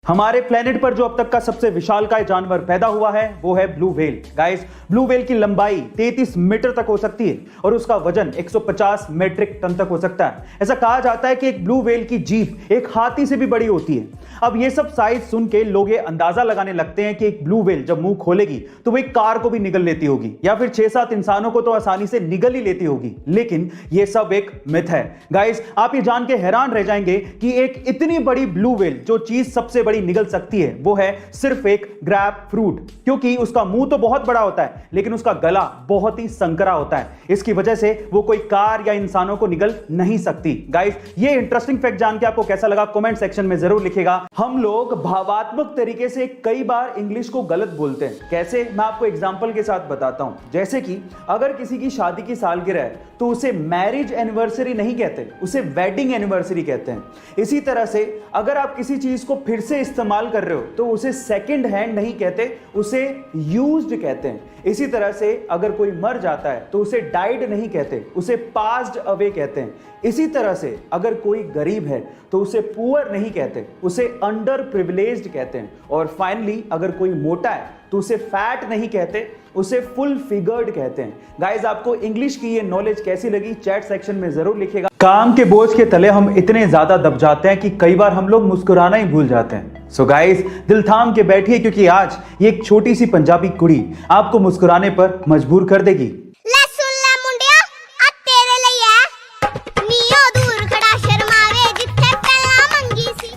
हमारे प्लेनेट पर जो अब तक का सबसे विशालकाय जानवर पैदा हुआ है वो है blue whale. Guys, blue whale की लंबाई 33 मीटर तक हो सकती है और उसका वजन 150 मीट्रिक टन तक हो सकता है। ऐसा कहा जाता है कि एक ब्लू व्हेल की जीभ एक हाथी से भी बड़ी होती है। अब ये सब साइज सुन के लोग ये अंदाजा लगाने लगते हैं कि एक ब्लू व्हेल जब मुंह खोलेगी तो वो एक कार को भी निगल लेती होगी या फिर 6-7 इंसानों को तो आसानी से निगल ही लेती होगी। लेकिन ये सब एक मिथ है। गाइस, आप ये जान के हैरान रह जाएंगे कि एक इतनी बड़ी ब्लू व्हेल जो चीज सबसे बड़ी निगल सकती है वो है सिर्फ एक ग्रैप फ्रूट, क्योंकि उसका मुंह तो बहुत बड़ा होता है लेकिन उसका गला बहुत ही संकरा होता है। इसकी वजह से वो कोई कार या इंसानों को निगल नहीं सकती। गाइस, ये इंटरेस्टिंग फैक्ट जान के आपको कैसा लगा कमेंट सेक्शन में जरूर लिखिएगा। हम लोग भावात्मक तरीके से कई बार इंग्लिश को गलत बोलते हैं। कैसे, मैं आपको एग्जांपल के साथ बताता हूं। जैसे कि अगर किसी की शादी की सालगिरह है तो उसे मैरिज एनिवर्सरी नहीं कहते, उसे वेडिंग एनिवर्सरी कहते हैं। इसी तरह से अगर आप किसी चीज को फिर से इस्तेमाल कर रहे हो तो उसे सेकंड हैंड नहीं कहते, उसे यूज्ड कहते हैं। इसी तरह से अगर कोई मर जाता है तो उसे डाइड नहीं कहते, उसे पास्ड अवे कहते हैं। इसी तरह से अगर कोई गरीब है तो उसे पुअर नहीं कहते, उसे अंडर प्रिविलेज्ड कहते हैं। और फाइनली अगर कोई मोटा है तो उसे फैट नहीं कहते, उसे फुल फिगर्ड कहते हैं। गाइस, आपको इंग्लिश की ये नॉलेज कैसी लगी चैट सेक्शन में जरूर लिखिएगा। काम के बोझ के तले हम इतने ज्यादा दब जाते हैं कि कई बार हम लोग मुस्कुराना ही भूल जाते हैं। सो गाइस, दिल थाम के बैठिए क्योंकि आज ये एक छोटी सी पंजाबी कुड़ी आपको मुस्कुराने पर मजबूर कर देगी।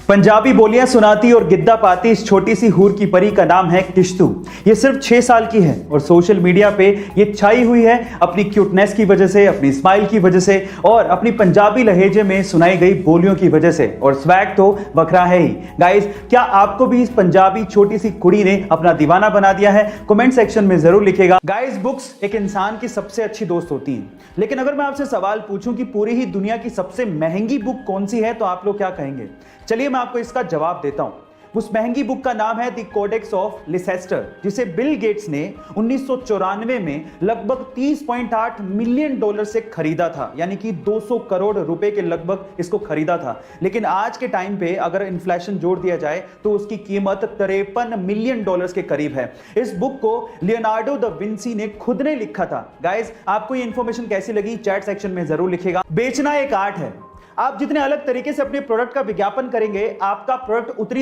पंजाबी बोलियां सुनाती और गिद्दा पाती इस छोटी सी हूर की परी का नाम है किश्तू। ये सिर्फ 6 साल की है और सोशल मीडिया पे ये छाई हुई है अपनी क्यूटनेस की वजह से, अपनी स्माइल की वजह से और अपनी पंजाबी लहजे में सुनाई गई बोलियों की वजह से। और स्वैग तो बखरा है ही। गाइस, क्या आपको भी इस पंजाबी छोटी सी कुड़ी ने अपना दीवाना बना दिया है? कमेंट सेक्शन में जरूर लिखेगा। गाइस, बुक्स एक इंसान की सबसे अच्छी दोस्त होती हैं, लेकिन अगर मैं आपसे सवाल पूछूं कि पूरी ही दुनिया की सबसे महंगी बुक कौन सी है तो आप लोग क्या कहेंगे? चलिए मैं आपको इसका जवाब देता हूं। उस महंगी बुक का नाम है द कोडेक्स ऑफ लिसेस्टर, जिसे बिल गेट्स ने 1994 में लगभग $30.8 मिलियन से खरीदा था, यानी कि 200 करोड़ रुपए के लगभग इसको खरीदा था। लेकिन आज के टाइम पे अगर इन्फ्लेशन जोड़ दिया जाए तो उसकी कीमत $53 मिलियन के करीब है। इस बुक को लियोनार्डो दा विंसी ने खुद ने लिखा था। गाइस, आपको ये इंफॉर्मेशन कैसी लगी चैट सेक्शन में जरूर लिखिएगा। बेचना एक आर्ट है। आप जितने अलग तरीके से अपने प्रोडक्ट का विज्ञापन करेंगे आपका प्रोडक्ट उतनी